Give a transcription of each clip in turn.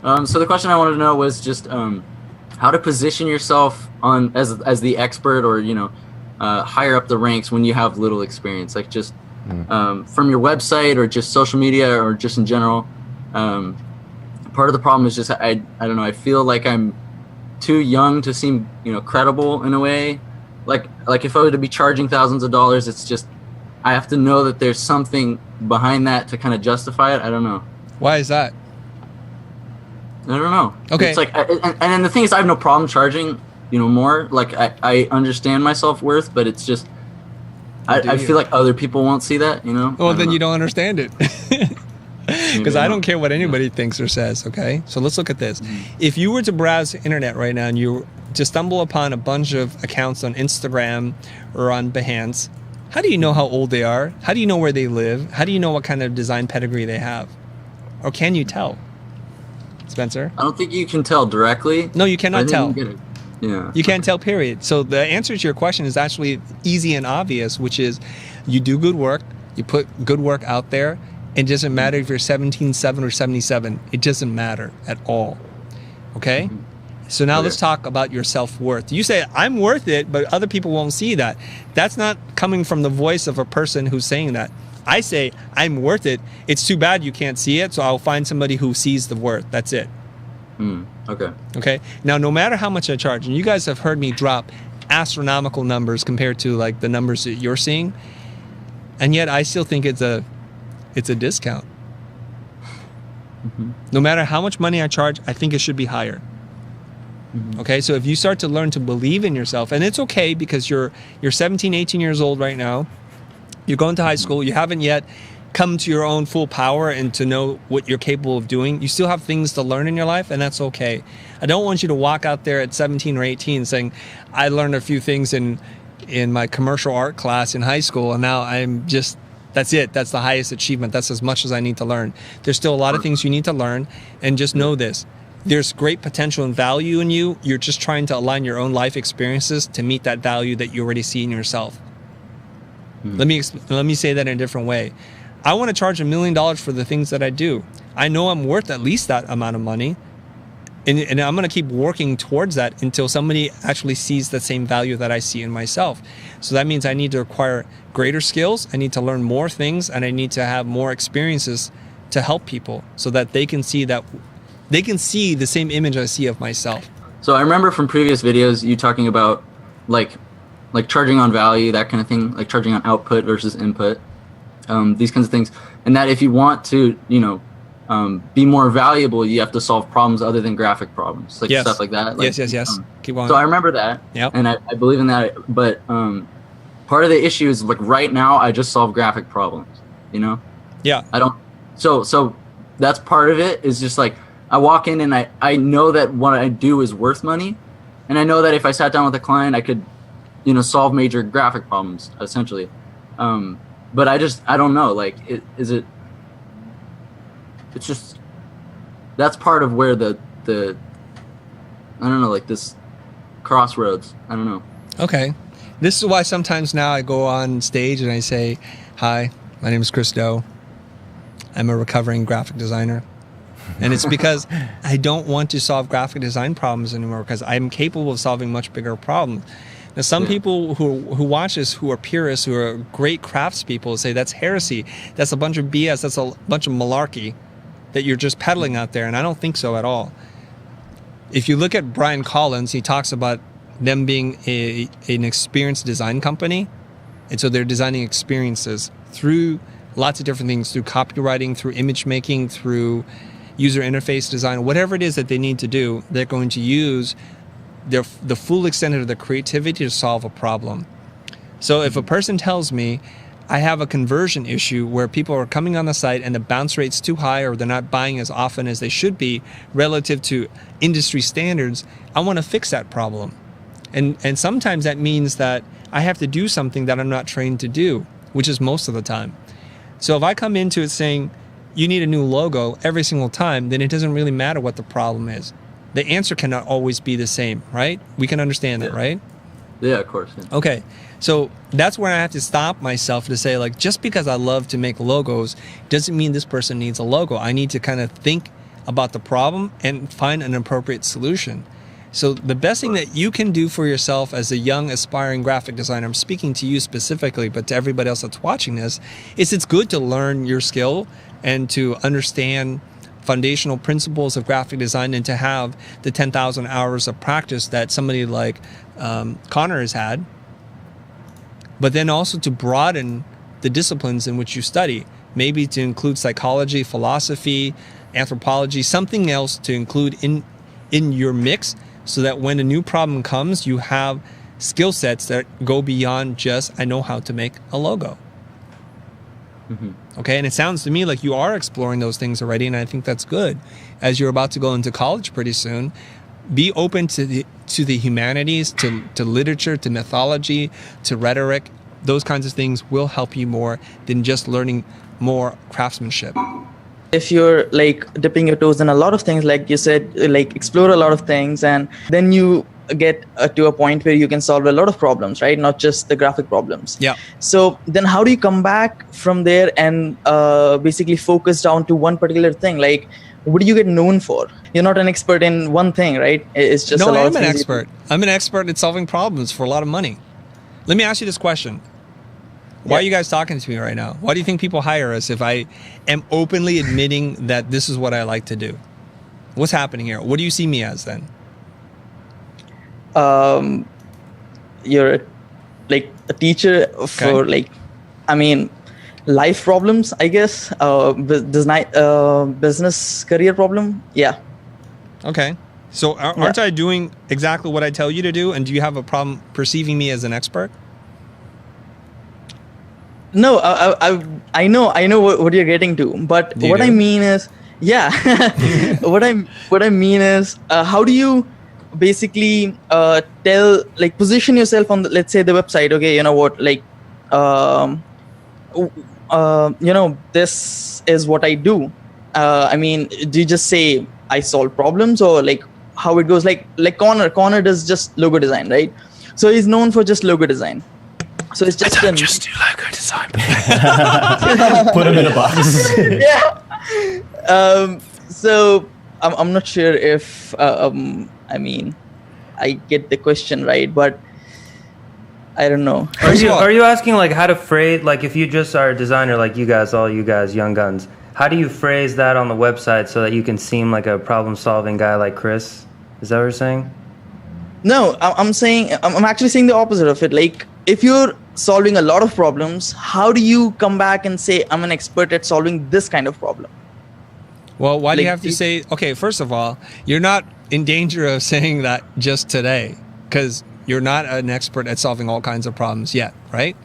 So the question I wanted to know was just how to position yourself on as the expert, or higher up the ranks when you have little experience, like just from your website or just social media or just in general. Part of the problem is just I don't know. I feel like I'm too young to seem credible in a way. Like if I were to be charging thousands of dollars, it's just I have to know that there's something behind that to kind of justify it. I don't know. Why is that? I don't know. Okay. It's like, and then the thing is, I have no problem charging, more. Like I understand my self-worth, but it's just, I feel like other people won't see that, Well, then you don't understand it. Because I don't care what anybody thinks or says, okay? So let's look at this. If you were to browse the internet right now and you to stumble upon a bunch of accounts on Instagram or on Behance, how do you know how old they are? How do you know where they live? How do you know what kind of design pedigree they have? Or can you tell? Spencer? I don't think you can tell directly. No, you cannot tell. Yeah. You can't tell, period. So the answer to your question is actually easy and obvious, which is you do good work, you put good work out there, and it doesn't matter if you're 17.7 or 77. It doesn't matter at all. Okay? Mm-hmm. So now let's talk about your self-worth. You say, I'm worth it, but other people won't see that. That's not coming from the voice of a person who's saying that. I say, I'm worth it. It's too bad you can't see it, so I'll find somebody who sees the worth. That's it. Okay. Okay? Now, no matter how much I charge, and you guys have heard me drop astronomical numbers compared to like the numbers that you're seeing, and yet I still think it's a discount. Mm-hmm. No matter how much money I charge, I think it should be higher. Mm-hmm. Okay? So if you start to learn to believe in yourself, and it's okay because you're 17, 18 years old right now, you're going to high school, you haven't yet come to your own full power and to know what you're capable of doing. You still have things to learn in your life, and that's okay. I don't want you to walk out there at 17 or 18 saying, I learned a few things in my commercial art class in high school, and now I'm just, that's it. That's the highest achievement. That's as much as I need to learn. There's still a lot of things you need to learn, and just know this. There's great potential and value in you. You're just trying to align your own life experiences to meet that value that you already see in yourself. Let me say that in a different way. I want to charge $1 million for the things that I do. I know I'm worth at least that amount of money, and I'm going to keep working towards that until somebody actually sees the same value that I see in myself. So that means I need to acquire greater skills, I need to learn more things, and I need to have more experiences to help people so that they can see the same image I see of myself. So I remember from previous videos you talking about like charging on value, that kind of thing, like charging on output versus input, these kinds of things. And that if you want to, be more valuable, you have to solve problems other than graphic problems, like stuff like that. Like, yes. Keep on. So I remember that, and I believe in that. But part of the issue is like right now I just solve graphic problems, Yeah. I don't. So that's part of it. Is just like I walk in and I know that what I do is worth money, and I know that if I sat down with a client, I could, solve major graphic problems essentially. But I don't know. Like, it's just that's part of where the I don't know, like this crossroads. I don't know. Okay, this is why sometimes now I go on stage and I say, "Hi, my name is Chris Doe. I'm a recovering graphic designer." And it's because I don't want to solve graphic design problems anymore because I'm capable of solving much bigger problems. Now, some people who watch this, who are purists, who are great craftspeople, say that's heresy. That's a bunch of BS. That's a bunch of malarkey that you're just peddling out there. And I don't think so at all. If you look at Brian Collins, he talks about them being an experienced design company. And so they're designing experiences through lots of different things, through copywriting, through image making, through user interface design, whatever it is that they need to do, they're going to use the full extent of their creativity to solve a problem. So if a person tells me I have a conversion issue where people are coming on the site and the bounce rate's too high or they're not buying as often as they should be relative to industry standards, I want to fix that problem. And sometimes that means that I have to do something that I'm not trained to do, which is most of the time. So if I come into it saying you need a new logo every single time, then it doesn't really matter what the problem is. The answer cannot always be the same, right? We can understand that, right? Yeah, of course. Yeah. Okay, so that's where I have to stop myself to say, like, just because I love to make logos doesn't mean this person needs a logo. I need to kind of think about the problem and find an appropriate solution. So the best thing that you can do for yourself as a young aspiring graphic designer, I'm speaking to you specifically, but to everybody else that's watching this, is it's good to learn your skill and to understand foundational principles of graphic design and to have the 10,000 hours of practice that somebody like Connor has had, but then also to broaden the disciplines in which you study, maybe to include psychology, philosophy, anthropology, something else to include in your mix, so that when a new problem comes, you have skill sets that go beyond just, I know how to make a logo. Mm-hmm. Okay, and it sounds to me like you are exploring those things already, and I think that's good. As you're about to go into college pretty soon, be open to the humanities, to literature, to mythology, to rhetoric. Those kinds of things will help you more than just learning more craftsmanship. If you're like dipping your toes in a lot of things, like you said, like explore a lot of things, and then you get to a point where you can solve a lot of problems, right? Not just the graphic problems. Yeah. So then how do you come back from there and basically focus down to one particular thing? Like, what do you get known for? You're not an expert in one thing, right? It's just no, I am an expert. I'm an expert at solving problems for a lot of money. Let me ask you this question. Why are you guys talking to me right now? Why do you think people hire us if I am openly admitting that this is what I like to do? What's happening here? What do you see me as then? You're like a teacher for life problems, I guess. Business career problem. Yeah. Okay. So aren't I doing exactly what I tell you to do? And do you have a problem perceiving me as an expert? No, I know what you're getting to, but what I mean is, what I mean is, how do you basically position yourself on let's say the website? Okay, you know what, like, this is what I do. Do you just say I solve problems, or like how it goes? Like Connor does just logo design, right? So he's known for just logo design. So it's just just do logo design. Put him in a box. Yeah. So I'm not sure if I get the question right, but I don't know. Are you asking like how to phrase, like if you just are a designer like you guys, all you guys, young guns, how do you phrase that on the website so that you can seem like a problem-solving guy like Chris? Is that what you're saying? No, I'm actually saying the opposite of it. Like, if you're solving a lot of problems, how do you come back and say, I'm an expert at solving this kind of problem? Well, why do you have to say, okay, first of all, you're not in danger of saying that just today, because you're not an expert at solving all kinds of problems yet, right?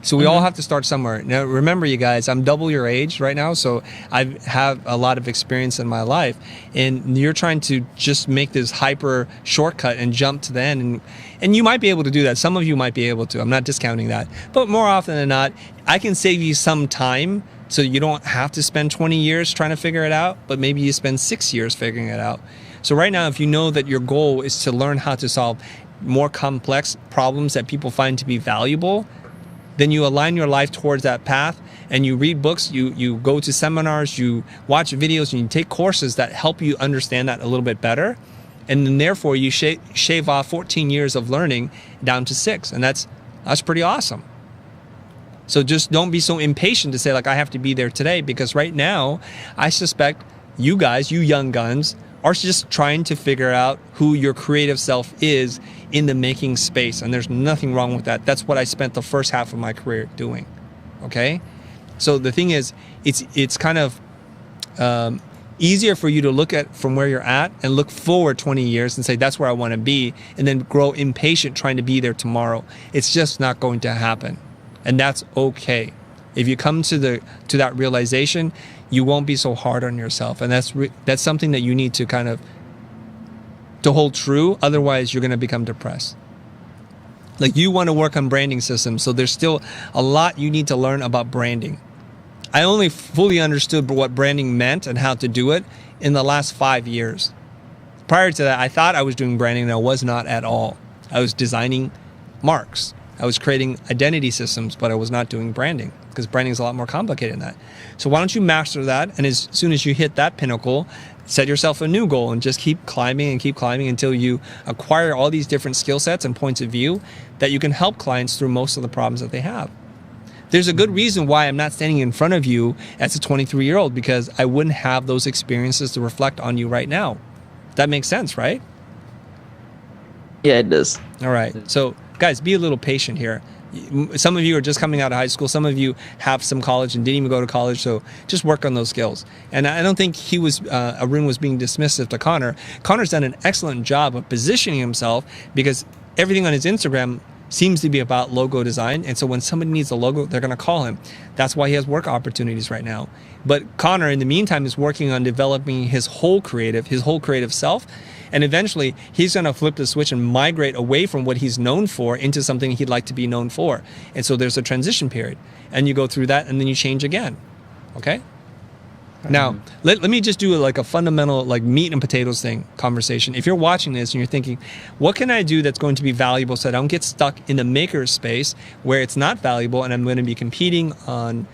So we all have to start somewhere. Now, remember, you guys, I'm double your age right now, so I have a lot of experience in my life. And you're trying to just make this hyper shortcut and jump to the end. And you might be able to do that. Some of you might be able to. I'm not discounting that. But more often than not, I can save you some time so you don't have to spend 20 years trying to figure it out, but maybe you spend 6 years figuring it out. So right now, if you know that your goal is to learn how to solve more complex problems that people find to be valuable, then you align your life towards that path, and you read books, you go to seminars, you watch videos, and you take courses that help you understand that a little bit better. And then therefore you shave off 14 years of learning down to 6. And that's pretty awesome. So just don't be so impatient to say, like, I have to be there today, because right now I suspect you guys, you young guns, are just trying to figure out who your creative self is in the making space. And there's nothing wrong with that. That's what I spent the first half of my career doing. Okay? So the thing is, it's kind of easier for you to look at from where you're at and look forward 20 years and say, that's where I want to be, and then grow impatient trying to be there tomorrow. It's just not going to happen. And that's okay. If you come to that realization, you won't be so hard on yourself. And that's something that you need to kind of to hold true. Otherwise, you're going to become depressed. Like, you want to work on branding systems, so there's still a lot you need to learn about branding. I only fully understood what branding meant and how to do it in the last 5 years. Prior to that, I thought I was doing branding, and I was not at all. I was designing marks. I was creating identity systems, but I was not doing branding, because branding is a lot more complicated than that. So why don't you master that? And as soon as you hit that pinnacle, set yourself a new goal and just keep climbing until you acquire all these different skill sets and points of view that you can help clients through most of the problems that they have. There's a good reason why I'm not standing in front of you as a 23-year-old, because I wouldn't have those experiences to reflect on you right now. That makes sense, right? Yeah, it does. All right. So, guys, be a little patient here. Some of you are just coming out of high school. Some of you have some college and didn't even go to college. So just work on those skills. And I don't think Arun was being dismissive to Connor. Connor's done an excellent job of positioning himself, because everything on his Instagram seems to be about logo design. And so when somebody needs a logo, they're going to call him. That's why he has work opportunities right now. But Connor, in the meantime, is working on developing his whole creative self. And eventually, he's going to flip the switch and migrate away from what he's known for into something he'd like to be known for. And so there's a transition period. And you go through that, and then you change again. Okay? Now, let me just do like a fundamental like meat and potatoes thing conversation. If you're watching this and you're thinking, what can I do that's going to be valuable so I don't get stuck in the maker space where it's not valuable and I'm going to be competing on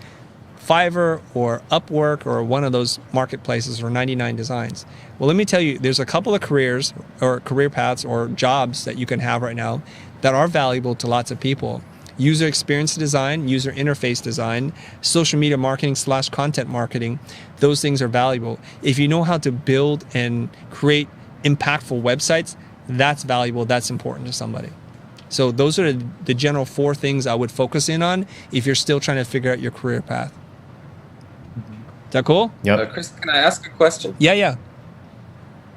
Fiverr or Upwork or one of those marketplaces or 99 Designs? Well, let me tell you, there's a couple of careers or career paths or jobs that you can have right now that are valuable to lots of people. User experience design, user interface design, social media marketing / content marketing. Those things are valuable. If you know how to build and create impactful websites, that's valuable. That's important to somebody. So those are the general 4 things I would focus in on if you're still trying to figure out your career path. Is that cool? Yep. Chris, can I ask a question? Yeah.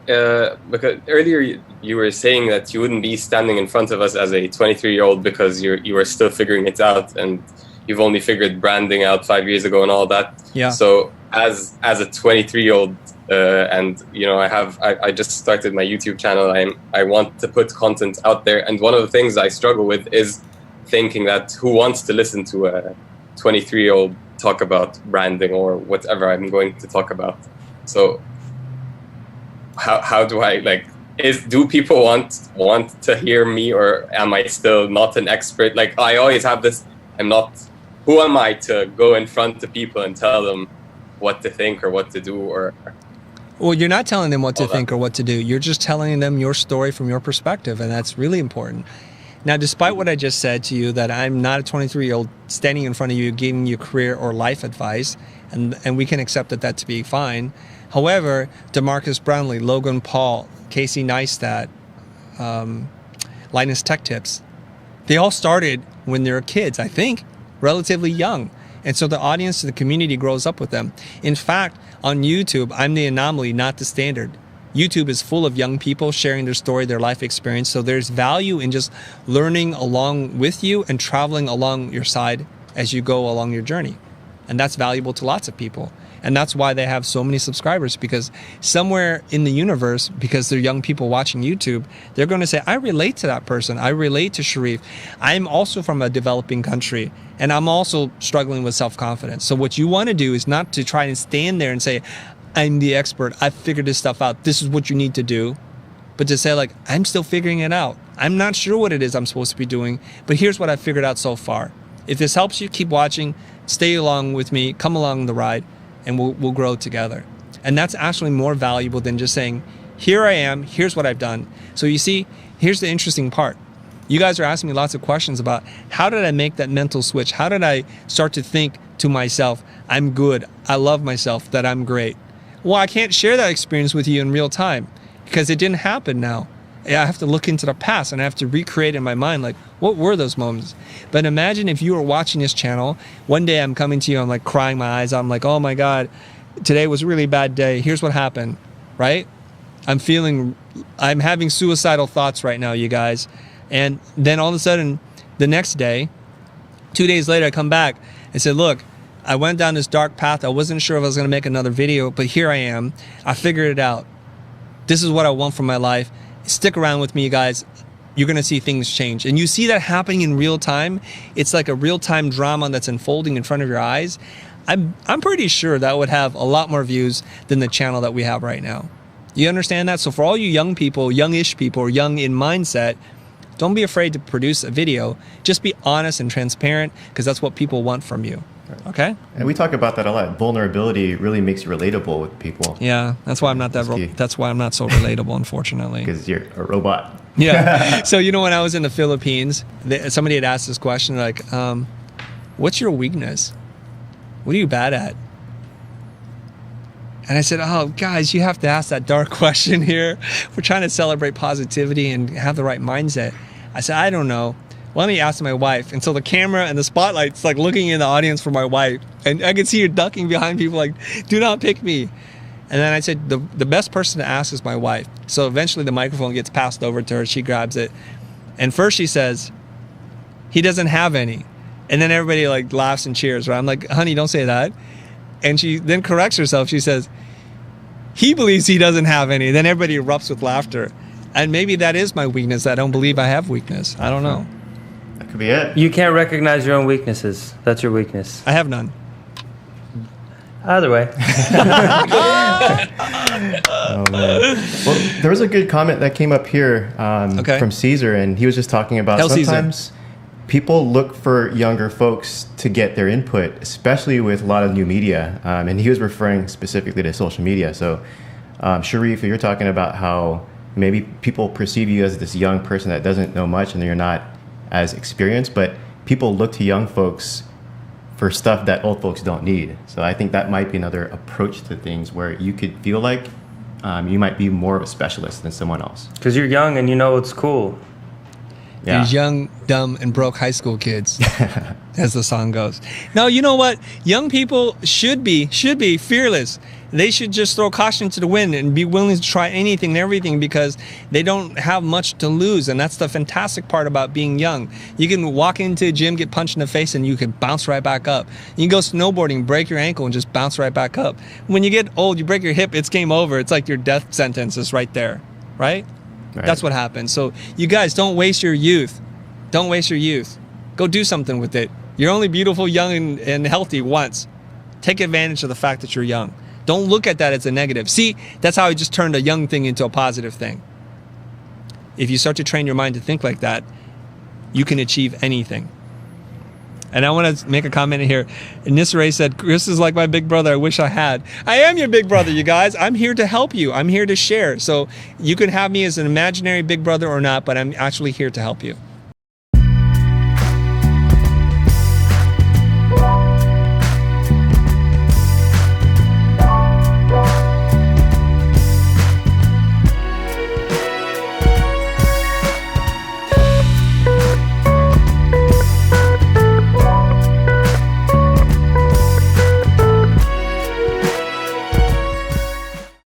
Because earlier you were saying that you wouldn't be standing in front of us as a 23-year-old because you were still figuring it out, and you've only figured branding out 5 years ago and all that. Yeah. So as a 23-year-old, and I just started my YouTube channel. I want to put content out there, and one of the things I struggle with is thinking that who wants to listen to a 23-year-old talk about branding or whatever I'm going to talk about. So how do I do people want to hear me, or am I still not an expert? Like, I always have this, who am I to go in front of people and tell them what to think or what to do? Or well, you're not telling them what to think or what to do. You're just telling them your story from your perspective, and that's really important. Now, despite what I just said to you, that I'm not a 23-year-old standing in front of you giving you career or life advice, and we can accept that to be fine. However, DeMarcus Brownlee, Logan Paul, Casey Neistat, Linus Tech Tips, they all started when they were kids, I think, relatively young. And so the audience, the community grows up with them. In fact, on YouTube, I'm the anomaly, not the standard. YouTube is full of young people sharing their story, their life experience. So there's value in just learning along with you and traveling along your side as you go along your journey. And that's valuable to lots of people. And that's why they have so many subscribers, because somewhere in the universe, because they're young people watching YouTube, they're going to say, I relate to that person. I relate to Sharif. I'm also from a developing country, and I'm also struggling with self-confidence. So what you want to do is not to try and stand there and say, I'm the expert. I've figured this stuff out. This is what you need to do. But to say, like, I'm still figuring it out. I'm not sure what it is I'm supposed to be doing, but here's what I've figured out so far. If this helps you, keep watching, stay along with me, come along the ride, and we'll grow together. And that's actually more valuable than just saying, here I am, here's what I've done. So you see, here's the interesting part. You guys are asking me lots of questions about how did I make that mental switch? How did I start to think to myself, I'm good, I love myself, that I'm great? Well, I can't share that experience with you in real time because it didn't happen now. I have to look into the past and I have to recreate in my mind, like, what were those moments? But imagine if you were watching this channel, one day I'm coming to you, I'm like crying my eyes out, I'm like, oh my God, today was a really bad day. Here's what happened, right? I'm having suicidal thoughts right now, you guys. And then all of a sudden, the next day, 2 days later, I come back and said, look, I went down this dark path. I wasn't sure if I was going to make another video, but here I am. I figured it out. This is what I want from my life. Stick around with me, you guys. You're going to see things change. And you see that happening in real time. It's like a real-time drama that's unfolding in front of your eyes. I'm pretty sure that would have a lot more views than the channel that we have right now. You understand that? So for all you young people, youngish people, or young in mindset, don't be afraid to produce a video. Just be honest and transparent, because that's what people want from you. Okay. And we talk about that a lot. Vulnerability really makes you relatable with people. Yeah, that's why I'm not that's why I'm not so relatable, unfortunately. Because you're a robot. Yeah. So when I was in the Philippines, somebody had asked this question like, "What's your weakness? What are you bad at?" And I said, "Oh, guys, you have to ask that dark question here. We're trying to celebrate positivity and have the right mindset." I said, "I don't know. Let me ask my wife." And so the camera and the spotlight's like looking in the audience for my wife. And I could see her ducking behind people like, "Do not pick me." And then I said, the best person to ask is my wife. So eventually the microphone gets passed over to her. She grabs it. And first she says, "He doesn't have any." And then everybody like laughs and cheers, right? I'm like, "Honey, don't say that." And she then corrects herself. She says, "He believes he doesn't have any." Then everybody erupts with laughter. And maybe that is my weakness. I don't believe I have weakness. I don't know. That could be it. You can't recognize your own weaknesses. That's your weakness. I have none. Either way. Oh, man. Well, there was a good comment that came up here from Caesar, and he was just talking about sometimes people look for younger folks to get their input, especially with a lot of new media. And he was referring specifically to social media. So, Sharif, you're talking about how maybe people perceive you as this young person that doesn't know much and you're not as experienced, but people look to young folks for stuff that old folks don't need. So I think that might be another approach to things where you could feel like you might be more of a specialist than someone else. Because you're young and you know it's cool. Yeah. These young, dumb, and broke high school kids, as the song goes. Now, you know what? Young people should be fearless. They should just throw caution to the wind and be willing to try anything and everything because they don't have much to lose. And that's the fantastic part about being young. You can walk into a gym, get punched in the face, and you can bounce right back up. You can go snowboarding, break your ankle, and just bounce right back up. When you get old, you break your hip, it's game over. It's like your death sentence is right there, right? That's what happens. So you guys, don't waste your youth. Don't waste your youth. Go do something with it. You're only beautiful, young, and healthy once. Take advantage of the fact that you're young. Don't look at that as a negative. See, that's how I just turned a young thing into a positive thing. If you start to train your mind to think like that, you can achieve anything. And I want to make a comment in here. Nisare said, "Chris is like my big brother. I wish I had." I am your big brother, you guys. I'm here to help you. I'm here to share. So you can have me as an imaginary big brother or not, but I'm actually here to help you.